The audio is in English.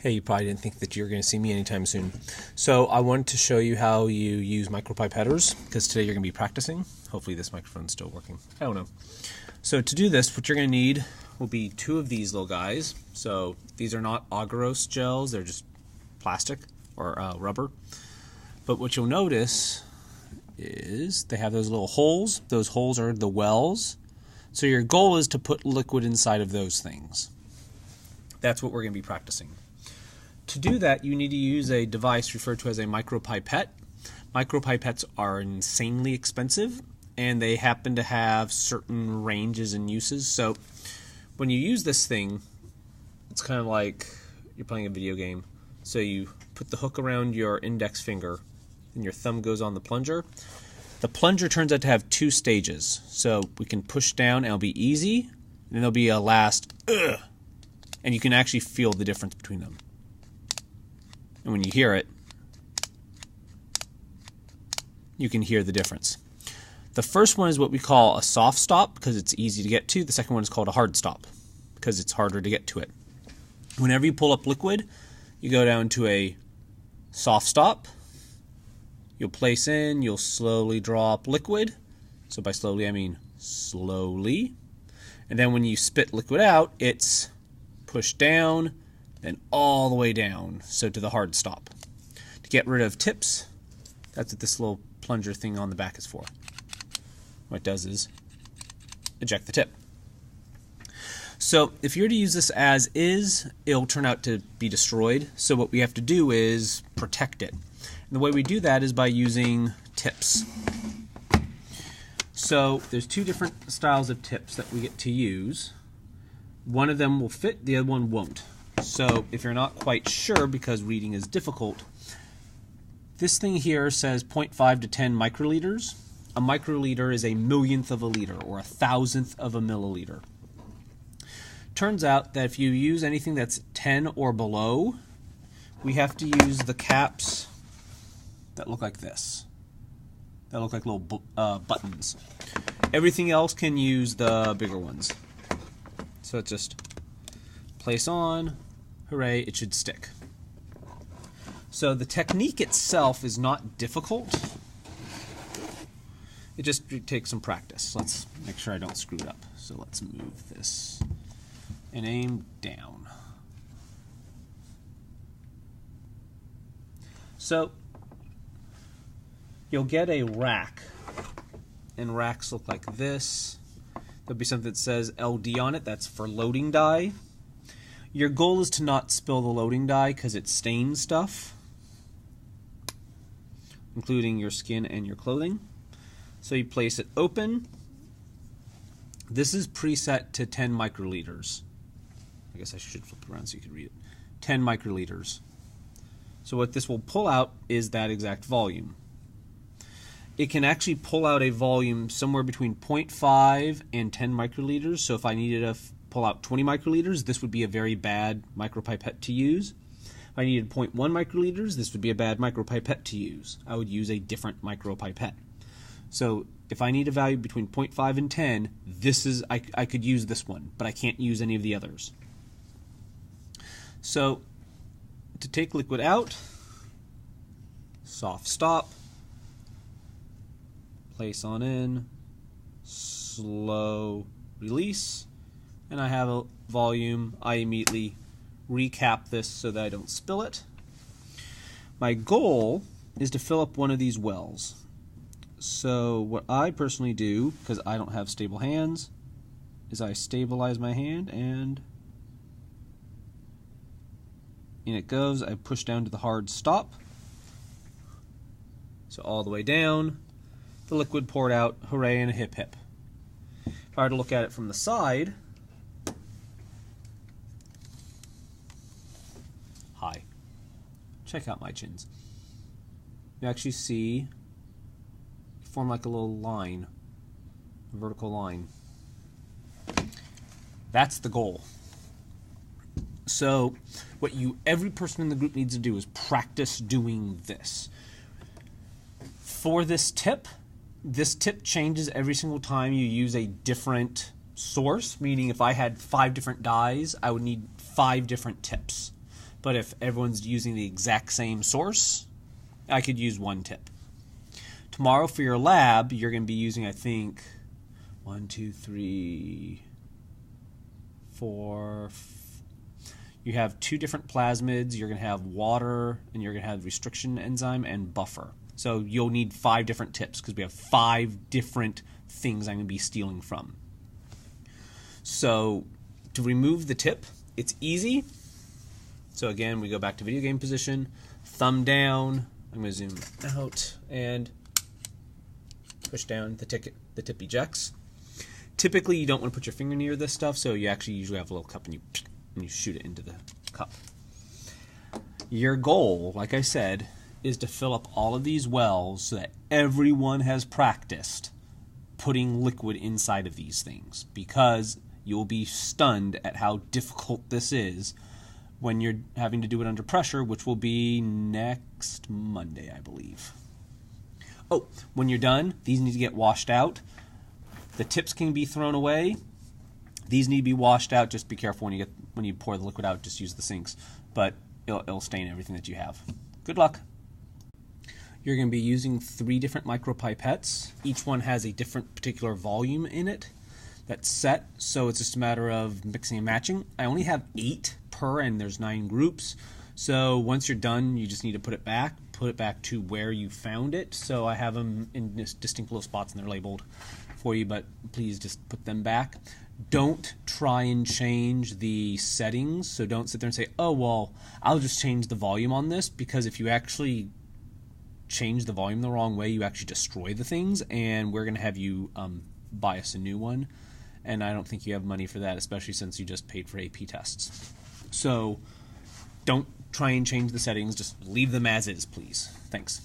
Hey, you probably didn't think that you were going to see me anytime soon. So I wanted to show you how you use micropipetters, because today you're going to be practicing. Hopefully this microphone's still working. I don't know. So to do this, what you're going to need will be two of these little guys. So these are not agarose gels, they're just plastic or rubber. But what you'll notice is they have those little holes. Those holes are the wells. So your goal is to put liquid inside of those things. That's what we're going to be practicing. To do that, you need to use a device referred to as a micropipette. Micropipettes are insanely expensive, and they happen to have certain ranges and uses. So when you use this thing, it's kind of like you're playing a video game. So you put the hook around your index finger, and your thumb goes on the plunger. The plunger turns out to have two stages. So we can push down, and it'll be easy, and then there'll be a last, ugh, and you can actually feel the difference between them. And when you hear it, you can hear the difference. The first one is what we call a soft stop because it's easy to get to. The second one is called a hard stop because it's harder to get to it. Whenever you pull up liquid, you go down to a soft stop. You'll place in, you'll slowly draw up liquid. So by slowly, I mean slowly. And then when you spit liquid out, it's pushed down, then all the way down, so to the hard stop. To get rid of tips, that's what this little plunger thing on the back is for. What it does is eject the tip. So if you're to use this as is, it'll turn out to be destroyed. So what we have to do is protect it. And the way we do that is by using tips. So there's two different styles of tips that we get to use. One of them will fit, the other one won't. So if you're not quite sure because reading is difficult, this thing here says 0.5 to 10 microliters. A microliter is a millionth of a liter or a thousandth of a milliliter. Turns out that if you use anything that's 10 or below, we have to use the caps that look like this. That look like little buttons. Everything else can use the bigger ones. So it's just place on, hooray, it should stick. So the technique itself is not difficult. It just takes some practice. Let's make sure I don't screw it up. So let's move this and aim down. So you'll get a rack, and racks look like this. There'll be something that says LD on it, that's for loading dye. Your goal is to not spill the loading dye because it stains stuff, including your skin and your clothing. So you place it open. This is preset to 10 microliters. I guess I should flip it around so you can read it. 10 microliters. So what this will pull out is that exact volume. It can actually pull out a volume somewhere between 0.5 and 10 microliters. So if I needed to pull out 20 microliters, this would be a very bad micropipette to use. If I needed 0.1 microliters, this would be a bad micropipette to use. I would use a different micropipette. So if I need a value between 0.5 and 10, this is I could use this one, but I can't use any of the others. So to take liquid out, soft stop, place on in, slow release, and I have a volume. I immediately recap this so that I don't spill it. My goal is to fill up one of these wells. So what I personally do, because I don't have stable hands, is I stabilize my hand and in it goes. I push down to the hard stop. So all the way down, the liquid poured out, hooray and a hip hip. If I were to look at it from the side, hi, check out my chins. You actually see form like a little line, a vertical line. That's the goal. So what every person in the group needs to do is practice doing this. For this tip changes every single time you use a different source, meaning if I had 5 different dyes, I would need 5 different tips. But if everyone's using the exact same source, I could use 1 tip. Tomorrow for your lab, you're going to be using, I think, 1, 2, 3, 4. You have 2 different plasmids. You're going to have water, and you're going to have restriction enzyme and buffer. So you'll need 5 different tips because we have 5 different things I'm going to be stealing from. So to remove the tip, it's easy. So again, we go back to video game position, thumb down. I'm going to zoom out and push down. The tip ejects. Typically, you don't want to put your finger near this stuff, so you actually usually have a little cup and you shoot it into the cup. Your goal, like I said, is to fill up all of these wells so that everyone has practiced putting liquid inside of these things, because you'll be stunned at how difficult this is when you're having to do it under pressure, which will be next Monday, I believe. Oh, when you're done, these need to get washed out. The tips can be thrown away. These need to be washed out. Just be careful when you pour the liquid out. Just use the sinks, but it'll stain everything that you have. Good luck. You're going to be using 3 different micropipettes. Each one has a different particular volume in it that's set, so it's just a matter of mixing and matching. I only have 8 per, and there's 9 groups. So once you're done, you just need to put it back to where you found it. So I have them in distinct little spots, and they're labeled for you, but please just put them back. Don't try and change the settings, so don't sit there and say, oh, well, I'll just change the volume on this, because if you actually change the volume the wrong way, you actually destroy the things, and we're going to have you buy us a new one, and I don't think you have money for that, especially since you just paid for AP tests. So don't try and change the settings, just leave them as is, please. Thanks.